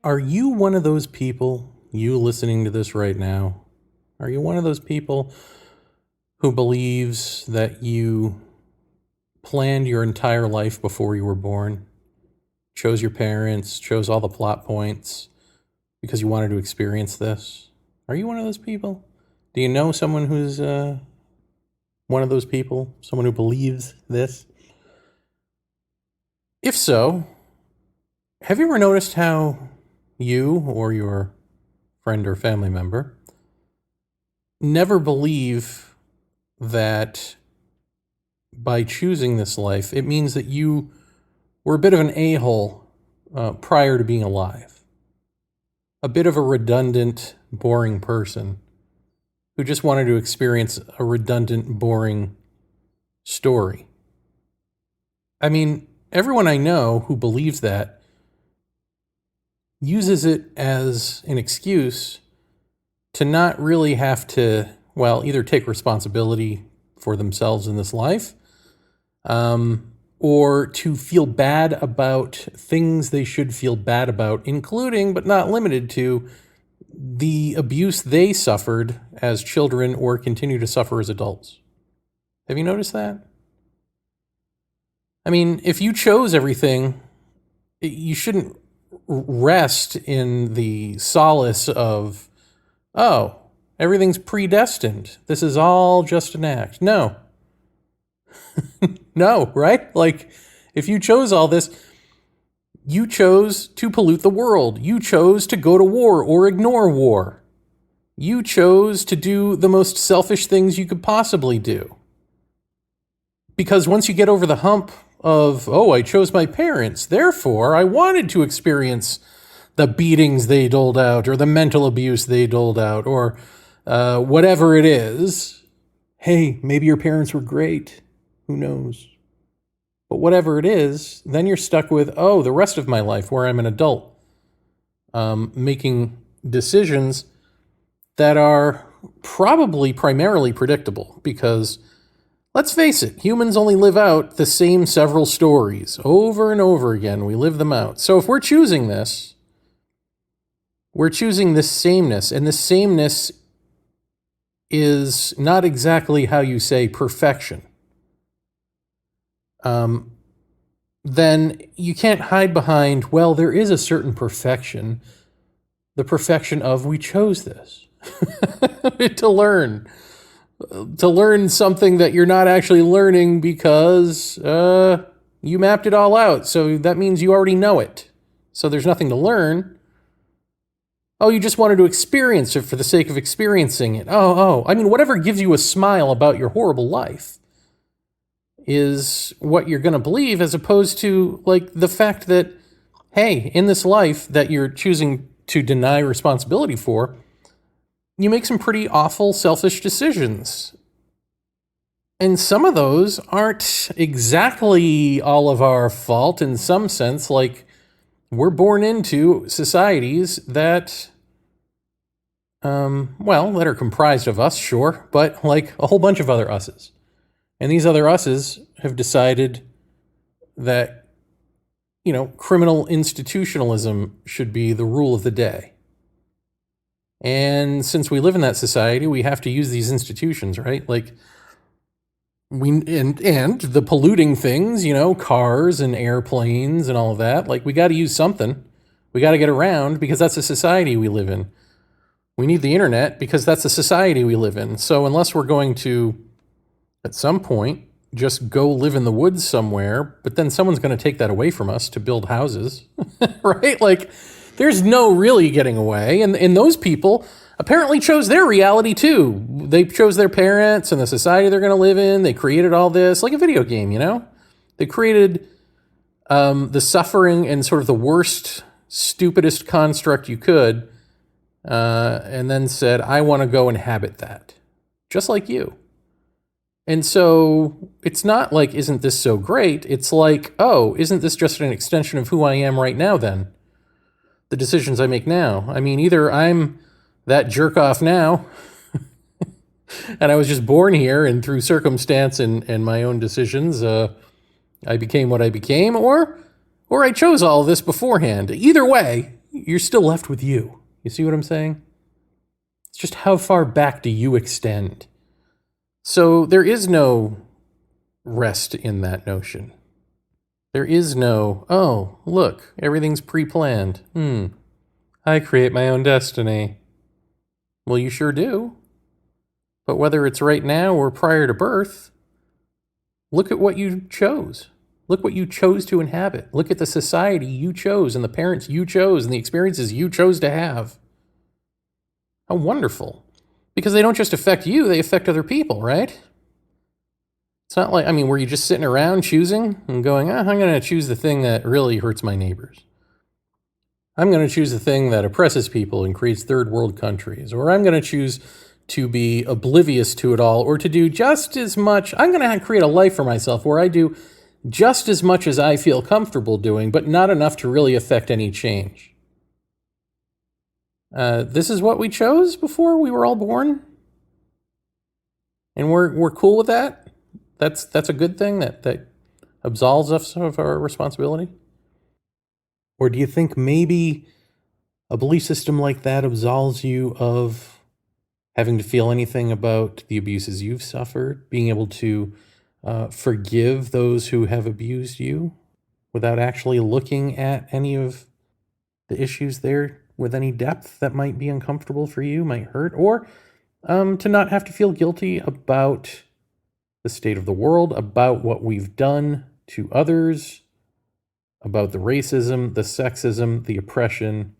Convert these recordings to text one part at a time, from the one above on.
Are you one of those people, you listening to this right now, are you one of those people who believes that you planned your entire life before you were born? Chose your parents, chose all the plot points because you wanted to experience this? Are you one of those people? Do you know someone who's one of those people? Someone who believes this? If so, have you ever noticed how you or your friend or family member never believe that by choosing this life, it means that you were a bit of an a-hole prior to being alive? A bit of a redundant, boring person who just wanted to experience a redundant, boring story. I mean, everyone I know who believes that uses it as an excuse to not really have to, well, either take responsibility for themselves in this life, or to feel bad about things they should feel bad about, including, but not limited to, the abuse they suffered as children or continue to suffer as adults. Have you noticed that? I mean, if you chose everything, you shouldn't rest in the solace of, oh, everything's predestined. This is all just an act. No. No, right? Like, if you chose all this, you chose to pollute the world. You chose to go to war or ignore war. You chose to do the most selfish things you could possibly do. Because once you get over the hump of, oh, I chose my parents, therefore I wanted to experience the beatings they doled out or the mental abuse they doled out or whatever it is. Hey, maybe your parents were great. Who knows? But whatever it is, then you're stuck with, oh, the rest of my life where I'm an adult, making decisions that are probably primarily predictable because, let's face it, humans only live out the same several stories over and over again. We live them out. So if we're choosing this, we're choosing this sameness, and this sameness is not exactly how you say perfection. Then you can't hide behind, well, there is a certain perfection, the perfection of we chose this to learn something that you're not actually learning because you mapped it all out. So that means you already know it. So there's nothing to learn. Oh, you just wanted to experience it for the sake of experiencing it. I mean, whatever gives you a smile about your horrible life is what you're going to believe, as opposed to, like, the fact that, hey, in this life that you're choosing to deny responsibility for, you make some pretty awful, selfish decisions. And some of those aren't exactly all of our fault in some sense. Like, we're born into societies that, that are comprised of us, sure, but like a whole bunch of other us's. And these other us's have decided that, criminal institutionalism should be the rule of the day. And since we live in that society, we have to use these institutions, right? Like, and the polluting things, cars and airplanes and all of that, like, we got to use something. We got to get around because that's the society we live in. We need the internet because that's the society we live in. So unless we're going to, at some point, just go live in the woods somewhere, but then someone's going to take that away from us to build houses, right? Like, there's no really getting away. And those people apparently chose their reality too. They chose their parents and the society they're going to live in. They created all this, like a video game, They created the suffering and sort of the worst, stupidest construct you could, and then said, I want to go inhabit that, just like you. And so it's not like, isn't this so great? It's like, oh, isn't this just an extension of who I am right now then? The decisions I make now. I mean, either I'm that jerk off now, and I was just born here, and through circumstance and my own decisions, I became what I became, or I chose all of this beforehand. Either way, you're still left with you. You see what I'm saying? It's just how far back do you extend? So there is no rest in that notion. There is no, oh, look, everything's pre-planned. I create my own destiny. Well, you sure do. But whether it's right now or prior to birth, look at what you chose. Look what you chose to inhabit. Look at the society you chose and the parents you chose and the experiences you chose to have. How wonderful. Because they don't just affect you, they affect other people, right? It's not like, were you just sitting around choosing and going, I'm going to choose the thing that really hurts my neighbors. I'm going to choose the thing that oppresses people and creates third world countries. Or I'm going to choose to be oblivious to it all, or to do just as much. I'm going to create a life for myself where I do just as much as I feel comfortable doing, but not enough to really affect any change. This is what we chose before we were all born? And we're cool with that? That's a good thing that absolves us of our responsibility? Or do you think maybe a belief system like that absolves you of having to feel anything about the abuses you've suffered, being able to forgive those who have abused you without actually looking at any of the issues there with any depth that might be uncomfortable for you, might hurt, or to not have to feel guilty about the state of the world, about what we've done to others, about the racism, the sexism, the oppression,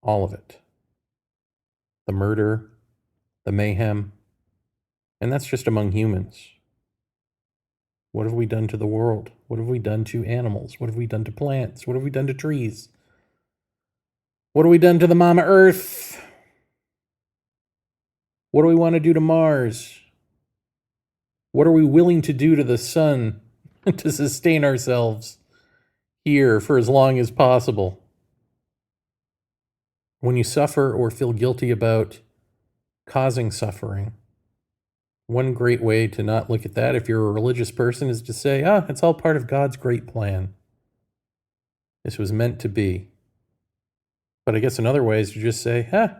all of it. The murder, the mayhem, and that's just among humans. What have we done to the world? What have we done to animals? What have we done to plants? What have we done to trees? What have we done to the Mama Earth? What do we want to do to Mars? What are we willing to do to the sun to sustain ourselves here for as long as possible? When you suffer or feel guilty about causing suffering, one great way to not look at that, if you're a religious person, is to say, it's all part of God's great plan. This was meant to be. But I guess another way is to just say, it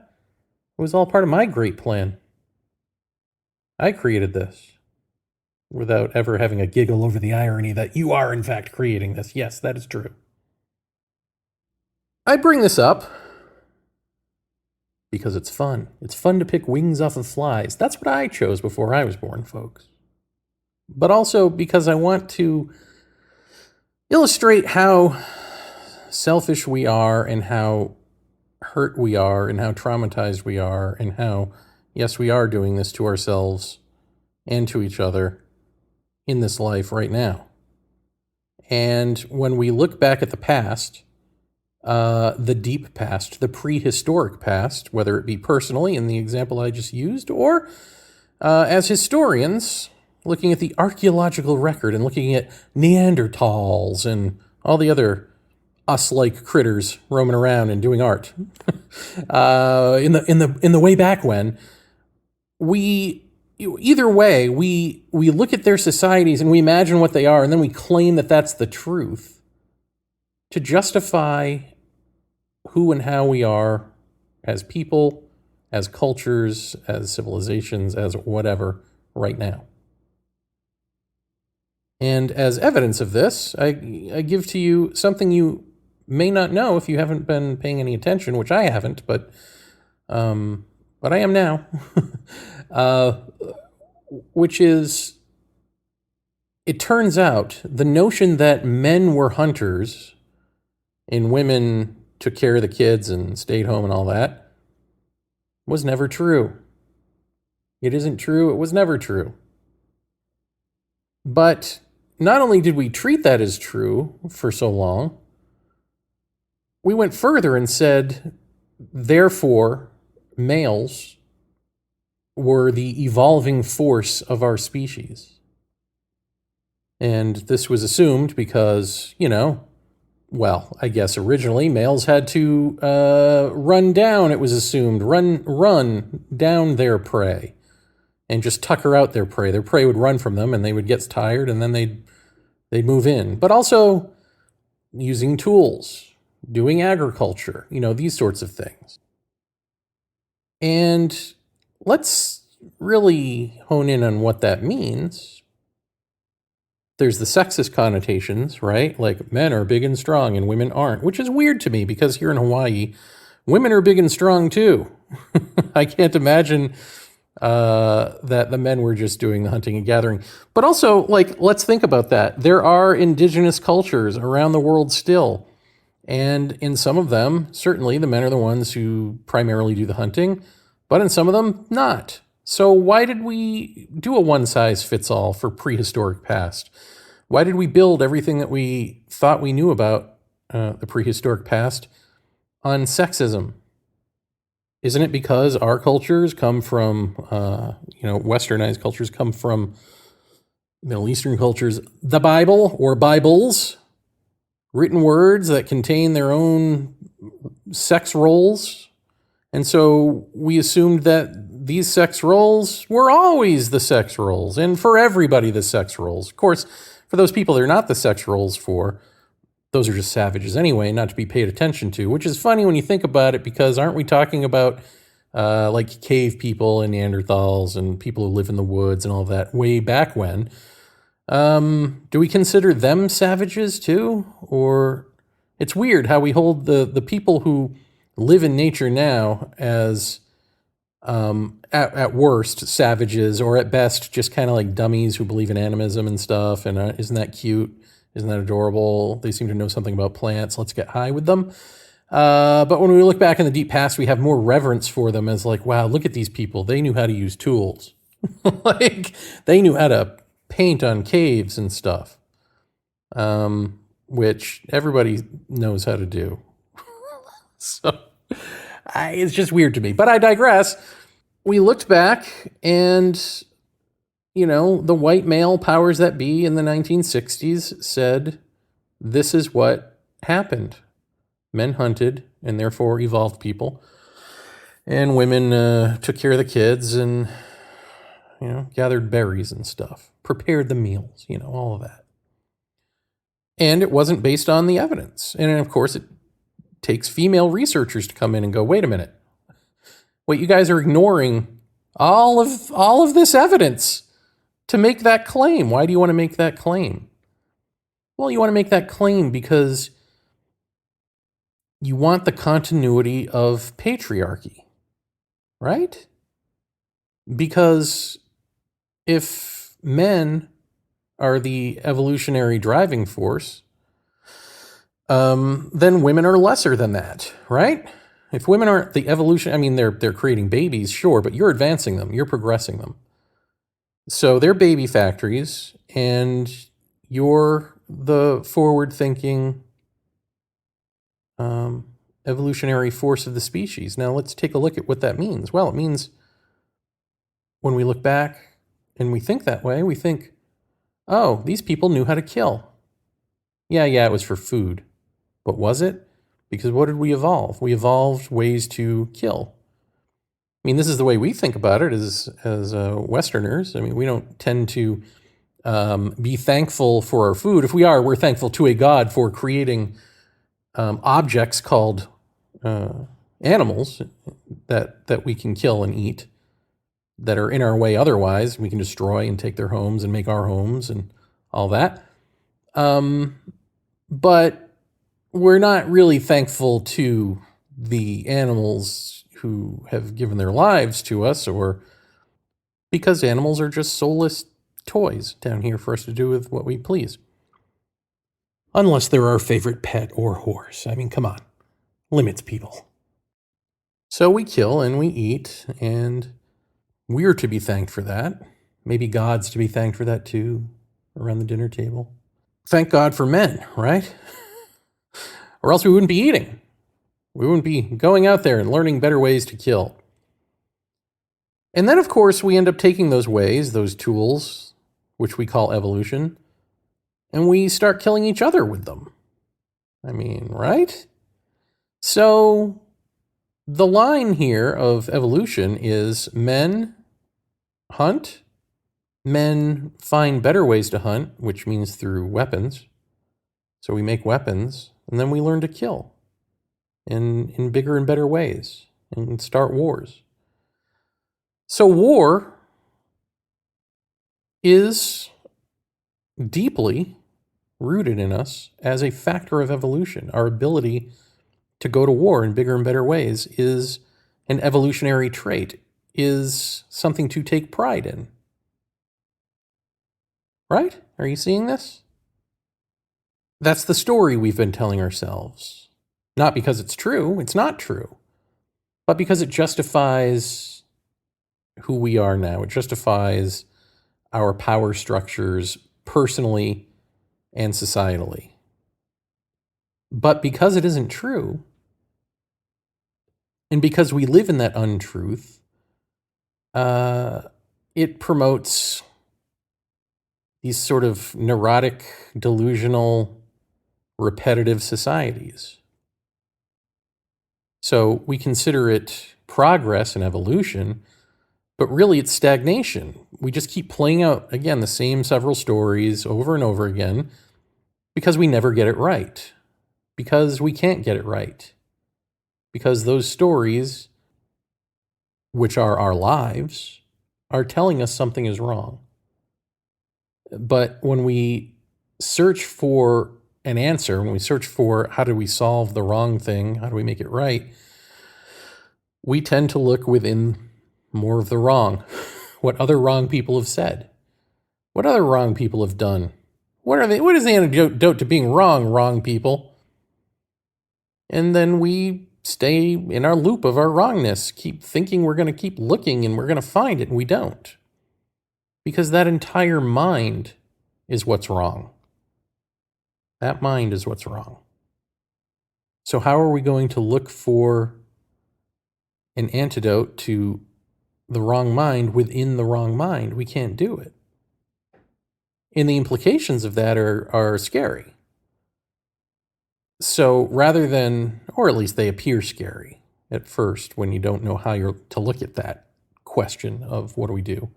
was all part of my great plan. I created this. Without ever having a giggle over the irony that you are in fact creating this. Yes, that is true. I bring this up because it's fun. It's fun to pick wings off of flies. That's what I chose before I was born, folks. But also because I want to illustrate how selfish we are and how hurt we are and how traumatized we are and how, yes, we are doing this to ourselves and to each other in this life right now. And when we look back at the past, the deep past, the prehistoric past, whether it be personally in the example I just used, or as historians, looking at the archaeological record and looking at Neanderthals and all the other us-like critters roaming around and doing art, in the way back when, either way, we look at their societies and we imagine what they are, and then we claim that that's the truth to justify who and how we are as people, as cultures, as civilizations, as whatever right now. And as evidence of this, I give to you something you may not know if you haven't been paying any attention, which I haven't, but I am now. Which is, it turns out the notion that men were hunters and women took care of the kids and stayed home and all that was never true. It isn't true. It was never true. But not only did we treat that as true for so long, we went further and said, therefore, males were the evolving force of our species. And this was assumed because, I guess originally males had to run down, it was assumed, run down their prey and just tucker out their prey. Their prey would run from them and they would get tired and then they'd move in. But also using tools, doing agriculture, these sorts of things. And let's really hone in on what that means. There's the sexist connotations, right? Like men are big and strong and women aren't, which is weird to me because here in Hawaii, women are big and strong too. I can't imagine that the men were just doing the hunting and gathering. But also, let's think about that. There are indigenous cultures around the world still. And in some of them, certainly the men are the ones who primarily do the hunting, but in some of them, not. So why did we do a one-size-fits-all for prehistoric past? Why did we build everything that we thought we knew about the prehistoric past on sexism? Isn't it because our cultures come from, westernized cultures come from Middle Eastern cultures, the Bible or Bibles, written words that contain their own sex roles? And so we assumed that these sex roles were always the sex roles, and for everybody the sex roles. Of course, for those people they're not the sex roles for, those are just savages anyway, not to be paid attention to, which is funny when you think about it, because aren't we talking about cave people and Neanderthals and people who live in the woods and all that way back when? Do we consider them savages too? Or it's weird how we hold the people who live in nature now as at worst savages, or at best just kind of like dummies who believe in animism and stuff. And isn't that cute? Isn't that adorable? They seem to know something about plants. Let's get high with them. But when we look back in the deep past, we have more reverence for them as like, wow, look at these people. They knew how to use tools. They knew how to paint on caves and stuff, which everybody knows how to do. So it's just weird to me. But I digress. We looked back and, the white male powers that be in the 1960s said, this is what happened. Men hunted and therefore evolved people. And women took care of the kids and, gathered berries and stuff, prepared the meals, all of that. And it wasn't based on the evidence. And of course, it takes female researchers to come in and go, wait a minute. Wait, you guys are ignoring all of this evidence to make that claim. Why do you want to make that claim? Well, you want to make that claim because you want the continuity of patriarchy, right? Because if men are the evolutionary driving force, then women are lesser than that, right? If women aren't the evolution, they're creating babies, sure, but you're advancing them, you're progressing them. So they're baby factories, and you're the forward-thinking evolutionary force of the species. Now let's take a look at what that means. Well, it means when we look back and we think that way, we think, oh, these people knew how to kill. Yeah, it was for food. But was it? Because what did we evolve? We evolved ways to kill. This is the way we think about it as Westerners. We don't tend to be thankful for our food. If we are, we're thankful to a God for creating objects called animals that we can kill and eat, that are in our way otherwise. We can destroy and take their homes and make our homes and all that. But we're not really thankful to the animals who have given their lives to us, or because animals are just soulless toys down here for us to do with what we please. Unless they're our favorite pet or horse. Come on. Limits, people. So we kill and we eat, and we're to be thanked for that. Maybe God's to be thanked for that too, around the dinner table. Thank God for men, right? Or else we wouldn't be eating. We wouldn't be going out there and learning better ways to kill. And then, of course, we end up taking those ways, those tools, which we call evolution, and we start killing each other with them. Right? So the line here of evolution is men hunt, men find better ways to hunt, which means through weapons. So we make weapons, and then we learn to kill. in bigger and better ways and start wars. So war is deeply rooted in us as a factor of evolution. Our ability to go to war in bigger and better ways is an evolutionary trait, is something to take pride in. Right? Are you seeing this? That's the story we've been telling ourselves. Not because it's true, it's not true, but because it justifies who we are now. It justifies our power structures personally and societally. But because it isn't true, and because we live in that untruth, it promotes these sort of neurotic, delusional, repetitive societies. So we consider it progress and evolution, but really it's stagnation. We just keep playing out, again, the same several stories over and over again because we never get it right, because we can't get it right, because those stories, which are our lives, are telling us something is wrong. But when we search for an answer, when we search for how do we solve the wrong thing, how do we make it right, we tend to look within more of the wrong. What other wrong people have said, what other wrong people have done. What is the antidote to being wrong people? And then we stay in our loop of our wrongness, keep thinking we're going to keep looking and we're going to find it, and we don't. Because that entire mind is what's wrong. That mind is what's wrong. So how are we going to look for an antidote to the wrong mind within the wrong mind? We can't do it. And the implications of that are scary. So rather than, or at least they appear scary at first when you don't know how you're to look at that question of what do we do.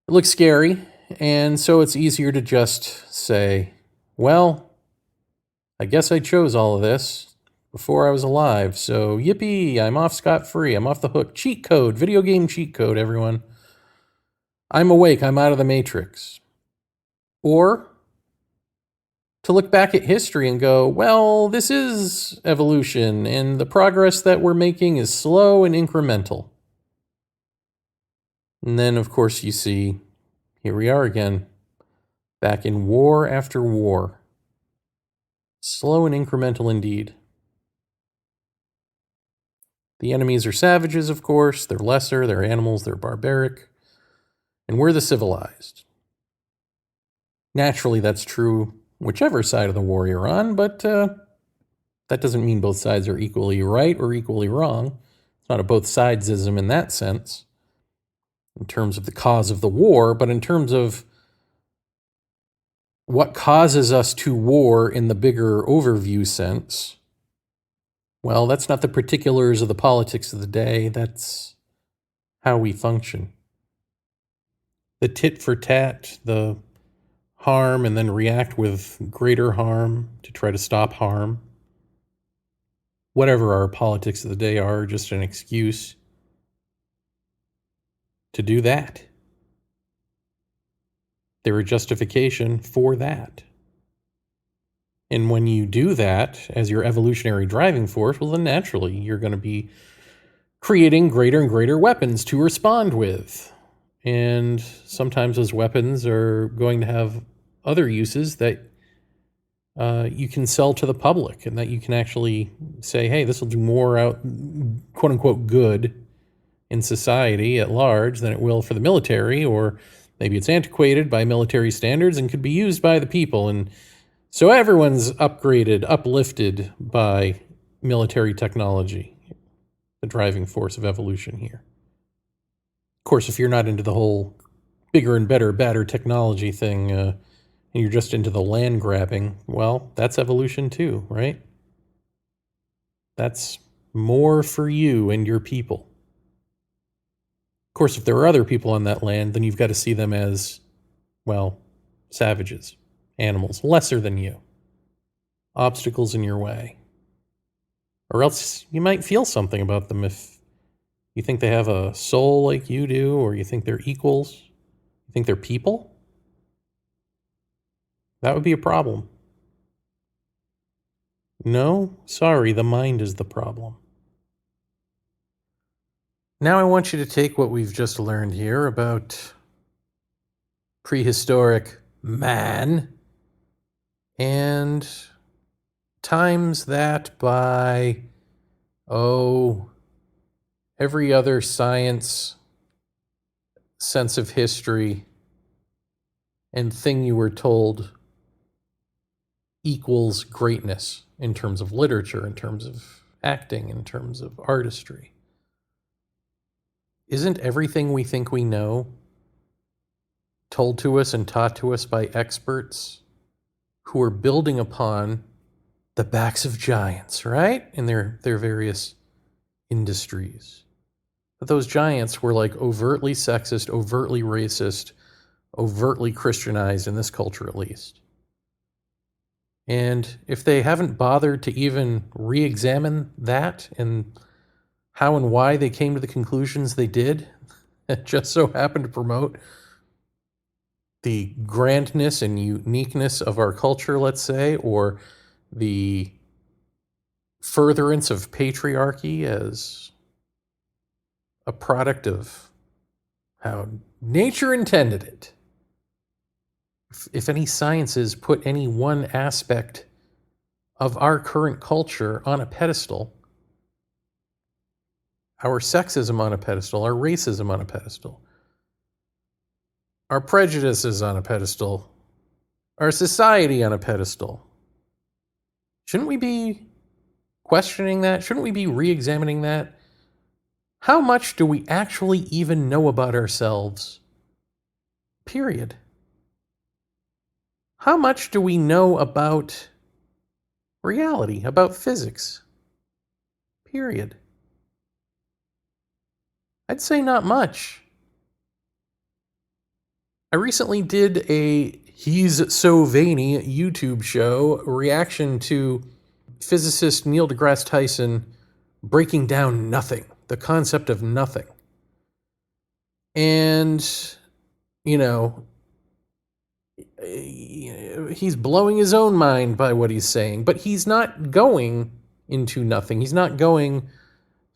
It looks scary, and so it's easier to just say, well, I guess I chose all of this before I was alive, so yippee, I'm off scot-free, I'm off the hook. Cheat code, video game cheat code, everyone. I'm awake, I'm out of the matrix. Or to look back at history and go, well, this is evolution, and the progress that we're making is slow and incremental. And then, of course, you see, here we are again, back in war after war. Slow and incremental indeed. The enemies are savages, of course. They're lesser, they're animals, they're barbaric. And we're the civilized. Naturally, that's true whichever side of the war you're on, but that doesn't mean both sides are equally right or equally wrong. It's not a both sidesism in that sense, in terms of the cause of the war, but in terms of what causes us to war in the bigger overview sense. Well, that's not the particulars of the politics of the day. That's how we function. The tit for tat, the harm and then react with greater harm to try to stop harm. Whatever our politics of the day are, just an excuse to do that. They're a justification for that. And when you do that as your evolutionary driving force, well, then naturally you're going to be creating greater and greater weapons to respond with. And sometimes those weapons are going to have other uses that you can sell to the public and that you can actually say, hey, this will do more out, quote unquote, good in society at large than it will for the military, or maybe it's antiquated by military standards and could be used by the people. And so everyone's upgraded, uplifted by military technology, the driving force of evolution here. Of course, if you're not into the whole bigger and better, badder technology thing, and you're just into the land grabbing, well, that's evolution too, right? That's more for you and your people. Of course, if there are other people on that land, then you've got to see them as, well, savages, animals, lesser than you, obstacles in your way. Or else you might feel something about them if you think they have a soul like you do, or you think they're equals, you think they're people. That would be a problem. No, sorry, the mind is the problem. Now I want you to take what we've just learned here about prehistoric man and times that by, every other science, sense of history, and thing you were told equals greatness in terms of literature, in terms of acting, in terms of artistry. Isn't everything we think we know told to us and taught to us by experts who are building upon the backs of giants, right? In their various industries. But those giants were like overtly sexist, overtly racist, overtly Christianized in this culture at least. And if they haven't bothered to even re-examine that and how and why they came to the conclusions they did, that just so happened to promote the grandness and uniqueness of our culture, let's say, or the furtherance of patriarchy as a product of how nature intended it. If any sciences put any one aspect of our current culture on a pedestal, our sexism on a pedestal, our racism on a pedestal, our prejudices on a pedestal, our society on a pedestal, shouldn't we be questioning that? Shouldn't we be re-examining that? How much do we actually even know about ourselves? Period. How much do we know about reality, about physics? Period. I'd say not much. I recently did a He's So Vaeni YouTube show reaction to physicist Neil deGrasse Tyson breaking down nothing, the concept of nothing. And, he's blowing his own mind by what he's saying, but he's not going into nothing. He's not going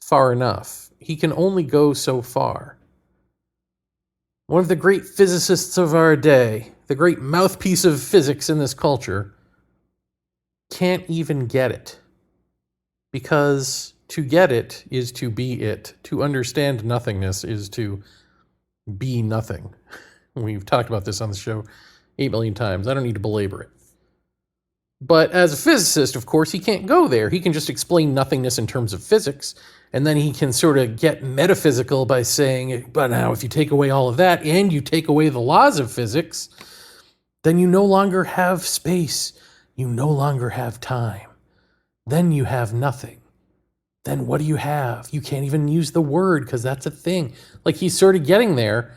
far enough. He can only go so far. One of the great physicists of our day, the great mouthpiece of physics in this culture, can't even get it. Because to get it is to be it. To understand nothingness is to be nothing. We've talked about this on the show 8 million times. I don't need to belabor it. But as a physicist, of course, he can't go there. He can just explain nothingness in terms of physics, and then he can sort of get metaphysical by saying, but now if you take away all of that and you take away the laws of physics, then you no longer have space. You no longer have time. Then you have nothing. Then what do you have? You can't even use the word because that's a thing. Like he's sort of getting there,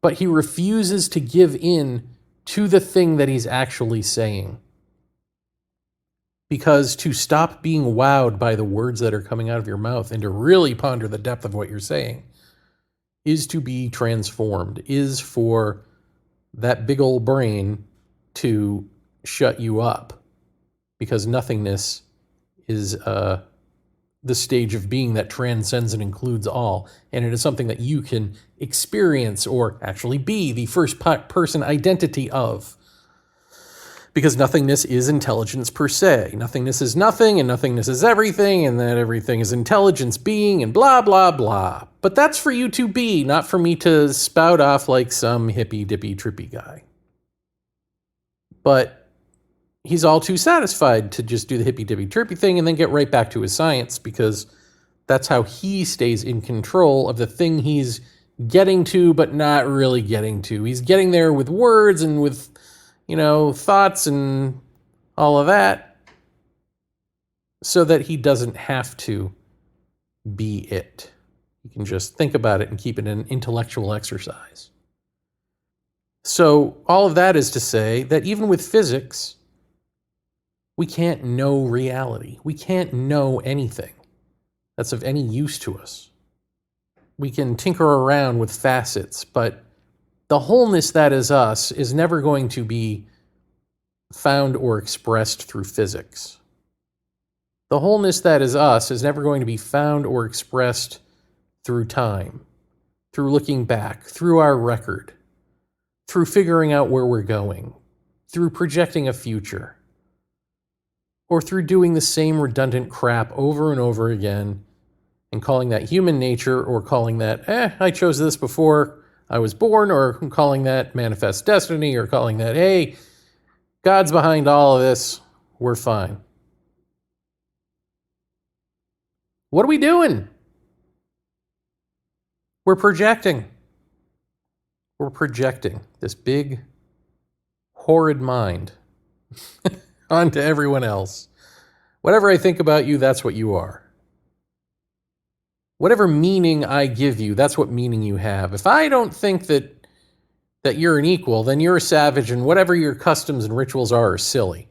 but he refuses to give in to the thing that he's actually saying. Because to stop being wowed by the words that are coming out of your mouth and to really ponder the depth of what you're saying is to be transformed, is for that big old brain to shut you up. Because nothingness is the stage of being that transcends and includes all. And it is something that you can experience or actually be the first person identity of. Because nothingness is intelligence per se. Nothingness is nothing, and nothingness is everything, and that everything is intelligence being, and blah, blah, blah. But that's for you to be, not for me to spout off like some hippy, dippy, trippy guy. But he's all too satisfied to just do the hippy, dippy, trippy thing and then get right back to his science, because that's how he stays in control of the thing he's getting to, but not really getting to. He's getting there with words and with thoughts and all of that, so that he doesn't have to be it. He can just think about it and keep it an intellectual exercise. So all of that is to say that even with physics, We can't know reality. We can't know anything that's of any use to us. We can tinker around with facets, but the wholeness that is us is never going to be found or expressed through physics. The wholeness that is us is never going to be found or expressed through time, through looking back, through our record, through figuring out where we're going, through projecting a future, or through doing the same redundant crap over and over again and calling that human nature, or calling that, I chose this before I was born, or calling that manifest destiny, or calling that, hey, God's behind all of this, we're fine. What are we doing? We're projecting. We're projecting this big, horrid mind onto everyone else. Whatever I think about you, that's what you are. Whatever meaning I give you, that's what meaning you have. If I don't think that you're an equal, then you're a savage, and whatever your customs and rituals are silly.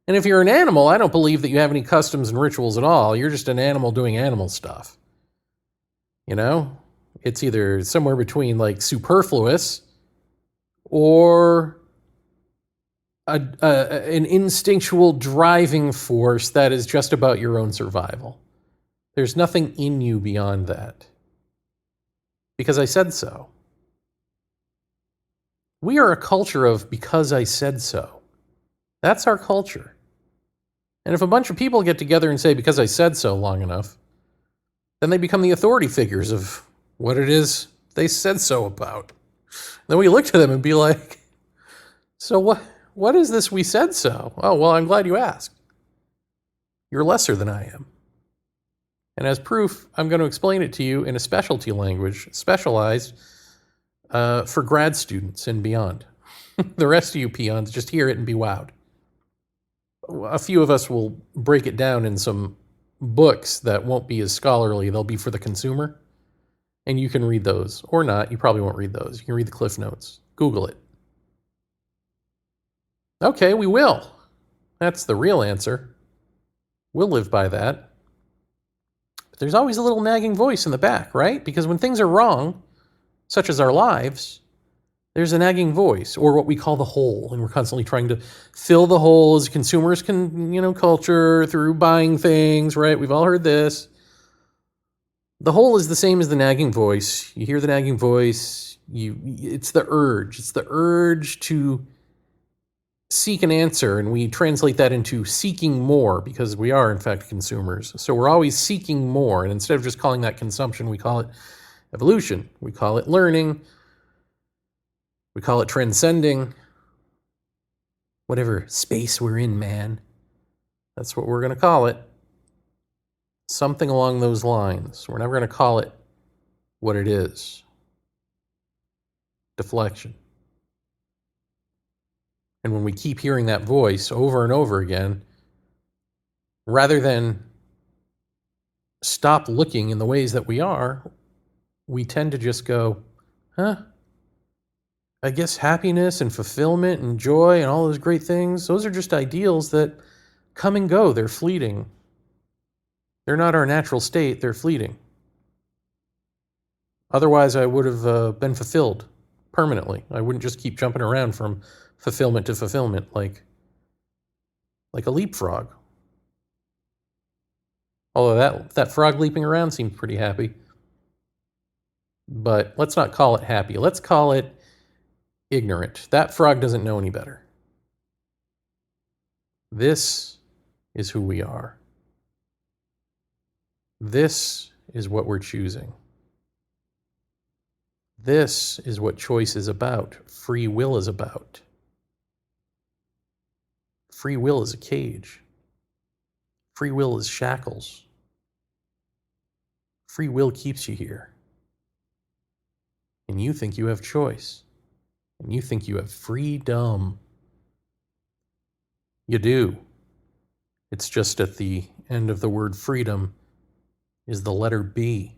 And if you're an animal, I don't believe that you have any customs and rituals at all. You're just an animal doing animal stuff. You know? It's either somewhere between like superfluous or an instinctual driving force that is just about your own survival. There's nothing in you beyond that. Because I said so. We are a culture of because I said so. That's our culture. And if a bunch of people get together and say because I said so long enough, then they become the authority figures of what it is they said so about. Then we look to them and be like, so what is this we said so? Oh, well, I'm glad you asked. You're lesser than I am. And as proof, I'm going to explain it to you in a specialty language, specialized for grad students and beyond. The rest of you peons, just hear it and be wowed. A few of us will break it down in some books that won't be as scholarly. They'll be for the consumer. And you can read those. Or not. You probably won't read those. You can read the Cliff Notes. Google it. Okay, we will. That's the real answer. We'll live by that. But there's always a little nagging voice in the back, right? Because when things are wrong, such as our lives, there's a nagging voice, or what we call the hole, and we're constantly trying to fill the hole as consumers can, culture through buying things, right? We've all heard this. The hole is the same as the nagging voice. You hear the nagging voice, it's the urge. It's the urge to seek an answer, and we translate that into seeking more because we are, in fact, consumers. So we're always seeking more, and instead of just calling that consumption, we call it evolution. We call it learning. We call it transcending. Whatever space we're in, man. That's what we're going to call it. Something along those lines. We're never going to call it what it is. Deflection. And when we keep hearing that voice over and over again, rather than stop looking in the ways that we are, we tend to just go, I guess happiness and fulfillment and joy and all those great things, those are just ideals that come and go. They're fleeting. They're not our natural state. They're fleeting. Otherwise, I would have been fulfilled permanently. I wouldn't just keep jumping around from fulfillment to fulfillment like a leapfrog. Although that frog leaping around seemed pretty happy. But let's not call it happy. Let's call it ignorant. That frog doesn't know any better. This is who we are. This is what we're choosing. This is what choice is about. Free will is about. Free will is a cage. Free will is shackles. Free will keeps you here. And you think you have choice. And you think you have freedom. You do. It's just at the end of the word freedom is the letter B.